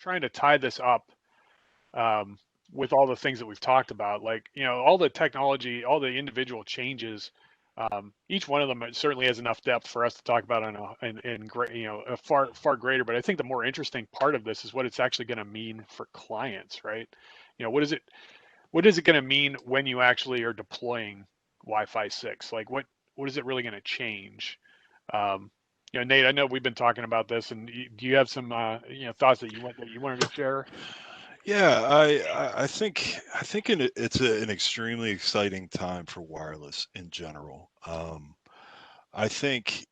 trying to tie this up with all the things that we've talked about, like, all the technology, all the individual changes, each one of them certainly has enough depth for us to talk about a far greater. But I think the more interesting part of this is what it's actually going to mean for clients, right? What is it going to mean when you actually are deploying Wi-Fi 6? Like, what is it really going to change? Um, Nate, I know we've been talking about this, and do you have some thoughts that you wanted to share? Yeah, it's an extremely exciting time for wireless in general. I think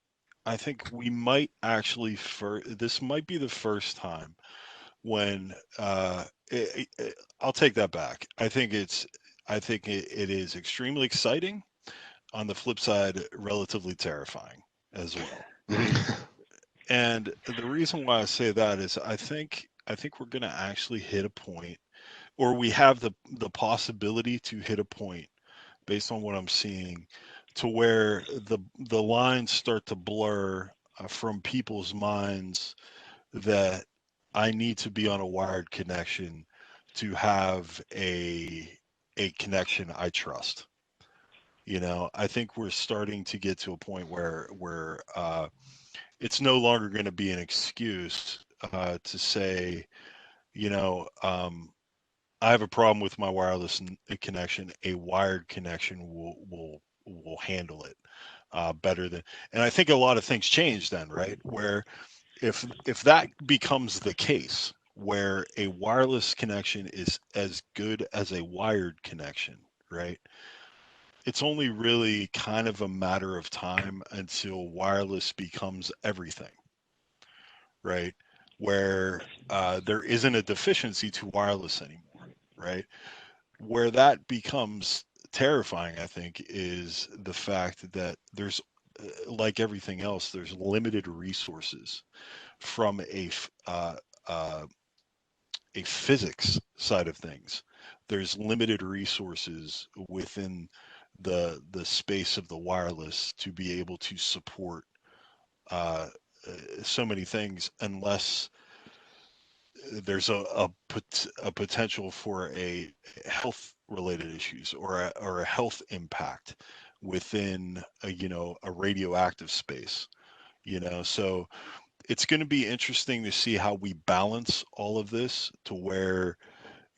I think we might actually this might be the first time when I'll take that back. I think it is extremely exciting. On the flip side, relatively terrifying as well. And the reason why I say that is I think we're going to actually hit a point, or we have the possibility to hit a point based on what I'm seeing, to where the lines start to blur from people's minds that I need to be on a wired connection to have a connection I trust. I think we're starting to get to a point where it's no longer going to be an excuse to say, you know, um, I have a problem with my wireless connection. A wired connection will handle it better than. And I think a lot of things change then, right? Where if that becomes the case, where a wireless connection is as good as a wired connection, right? It's only really kind of a matter of time until wireless becomes everything, right? Where there isn't a deficiency to wireless anymore, right? Where that becomes terrifying, I think, is the fact that like everything else, there's limited resources from uh, a physics side of things. There's limited resources within the space of the wireless to be able to support uh, so many things, unless there's a potential for a health related issues, or a health impact within a radioactive space. So it's going to be interesting to see how we balance all of this to where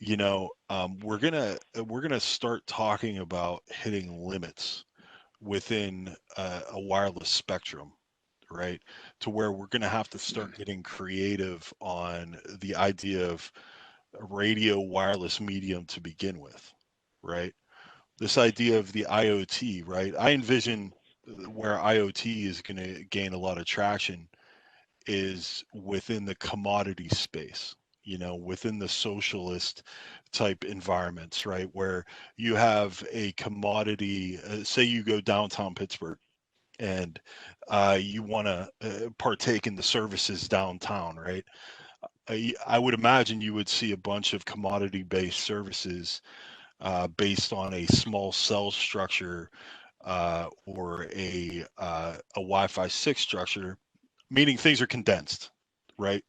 we're gonna start talking about hitting limits within a wireless spectrum, right? To where we're going to have to start getting creative on the idea of a radio wireless medium to begin with, right? This idea of the IoT, right? I envision where IoT is going to gain a lot of traction is within the commodity space, within the socialist type environments, right? Where you have a commodity, say you go downtown Pittsburgh, and you want to partake in the services downtown, right? I would imagine you would see a bunch of commodity based services based on a small cell structure or a Wi-Fi 6 structure, meaning things are condensed, right?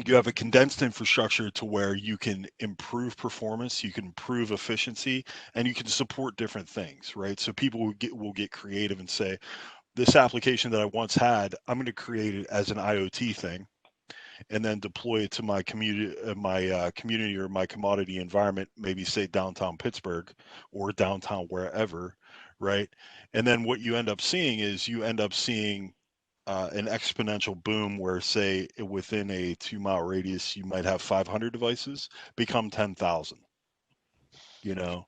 You have a condensed infrastructure to where you can improve performance, you can improve efficiency, and you can support different things, right? So people will get creative and say, this application that I once had, I'm going to create it as an IoT thing, and then deploy it to my community or my commodity environment, maybe say downtown Pittsburgh or downtown wherever, right? And then what you end up seeing is you end up seeing an exponential boom where, say, within a 2 mile radius, you might have 500 devices become 10,000, you know,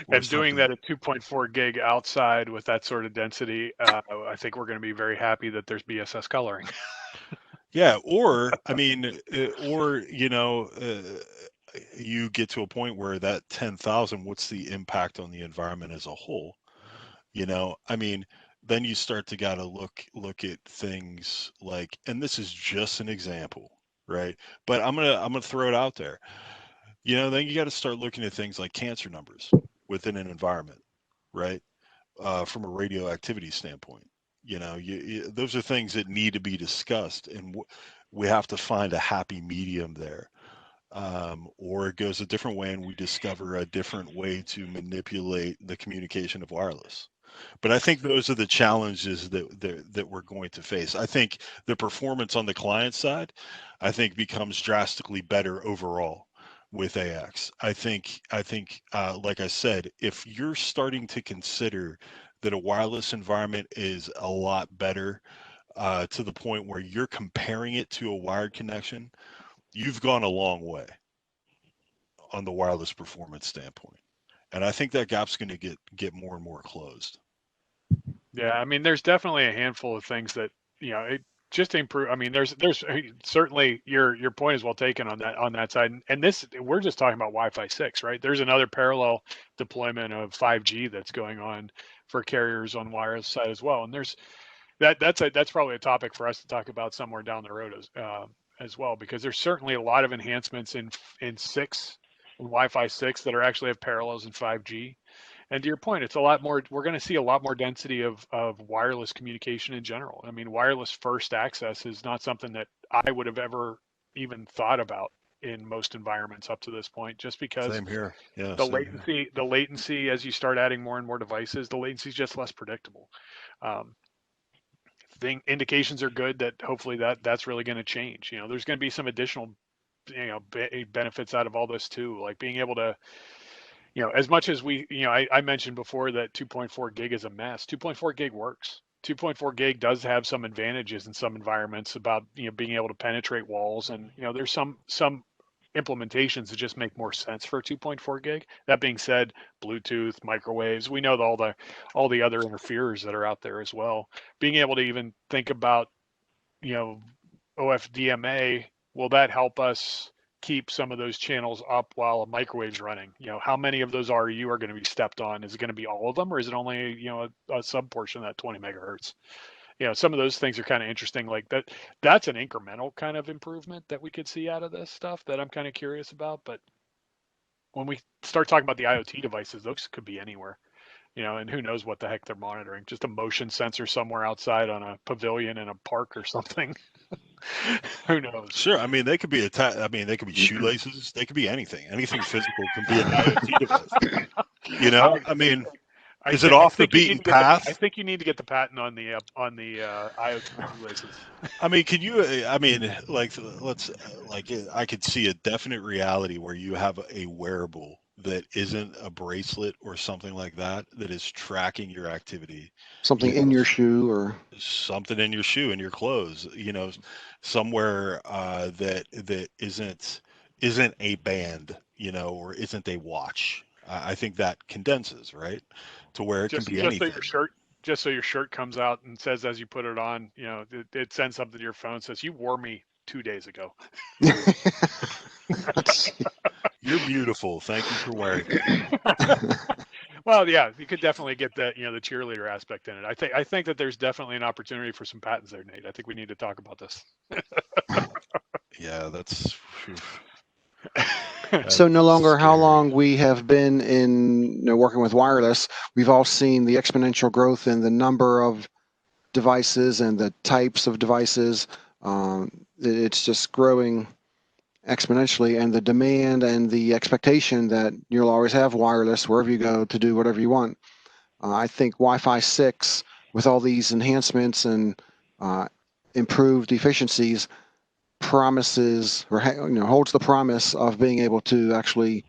or And doing something. that at 2.4 gig outside with that sort of density, I think we're going to be very happy that there's BSS coloring. Yeah, or I mean, you get to a point where that 10,000, what's the impact on the environment as a whole? I mean, then you start to gotta look at things like, and this is just an example, right? But I'm gonna throw it out there. Then you got to start looking at things like cancer numbers within an environment, right? From a radioactivity standpoint. those are things that need to be discussed, and we have to find a happy medium there. Or it goes a different way, and we discover a different way to manipulate the communication of wireless. But I think those are the challenges that we're going to face. I think the performance on the client side, I think, becomes drastically better overall with AX. I think, like I said, if you're starting to consider that a wireless environment is a lot better, to the point where you're comparing it to a wired connection, you've gone a long way on the wireless performance standpoint. And I think that gap's going to get more and more closed. Yeah, I mean, there's definitely a handful of things that it just improve. I mean, there's certainly your point is well taken on that side, and this we're just talking about Wi-Fi 6, right? There's another parallel deployment of 5G that's going on for carriers on wireless side as well, and there's that's probably a topic for us to talk about somewhere down the road as well, because there's certainly a lot of enhancements in Wi-Fi 6 that are actually have parallels in 5G. And to your point, it's a lot more. We're going to see a lot more density of wireless communication in general. I mean, wireless first access is not something that I would have ever even thought about in most environments up to this point, just because Same here. Yeah, the same here. latency as you start adding more and more devices, the latency is just less predictable. Um, Indications are good that hopefully that's really going to change. There's going to be some additional benefits out of all this too, like being able to as much as I mentioned before that 2.4 gig is a mess. 2.4 gig works. 2.4 gig does have some advantages in some environments about being able to penetrate walls, and there's some implementations that just make more sense for 2.4 gig. That being said, Bluetooth, microwaves, we know all the other interferers that are out there as well. Being able to even think about you know OFDMA, will that help us keep some of those channels up while a microwave's running? How many of those RU are going to be stepped on? Is it going to be all of them, or is it only, a sub portion of that 20 megahertz? Some of those things are kind of interesting. Like that's an incremental kind of improvement that we could see out of this stuff that I'm kind of curious about. But when we start talking about the IoT devices, those could be anywhere. And who knows what the heck they're monitoring? Just a motion sensor somewhere outside on a pavilion in a park or something. Who knows? Sure. I mean, they could be I mean, they could be shoelaces. They could be anything. Anything physical can be an IoT device. I, I mean, I is it think I off the think you need beaten to get the I path? think you need to get the patent on the IoT shoelaces. I mean, could you? I mean, like, let's like, I could see a definite reality where you have a wearable that isn't a bracelet or something like that that is tracking your activity. Something You in know, your shoe or something in your shoe, in your clothes. Somewhere, that isn't a band, or isn't a watch. I think that condenses, right, to where it can Just be just so anything. your shirt just so your shirt comes out and says as you put it on, it sends something to your phone says you wore me 2 days ago. You're beautiful. Thank you for wearing me. Well, yeah, you could definitely get that, the cheerleader aspect in it. I think that there's definitely an opportunity for some patents there, Nate. I think we need to talk about this. Yeah, that's phew, So no that's longer how scary. long we have been in working with wireless, we've all seen the exponential growth in the number of devices and the types of devices. It's just growing exponentially, and the demand and the expectation that you'll always have wireless wherever you go to do whatever you want. I think Wi-Fi 6, with all these enhancements and uh, improved efficiencies, promises or holds the promise of being able to actually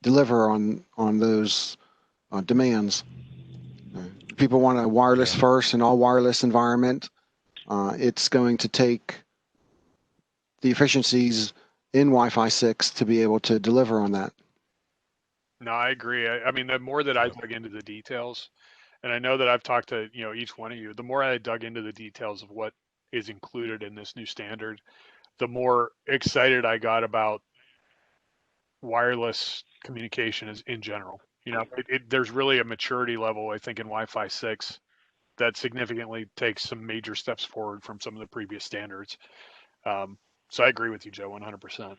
deliver on those demands. People want a wireless Yeah. first and all wireless environment. It's going to take the efficiencies in Wi-Fi 6 to be able to deliver on that. No, I agree. I mean, the more that I Yeah. dug into the details, and I know that I've talked to, each one of you, the more I dug into the details of what is included in this new standard, the more excited I got about wireless communication is in general. There's really a maturity level, I think, in Wi-Fi 6 that significantly takes some major steps forward from some of the previous standards. So I agree with you, Joe, 100%.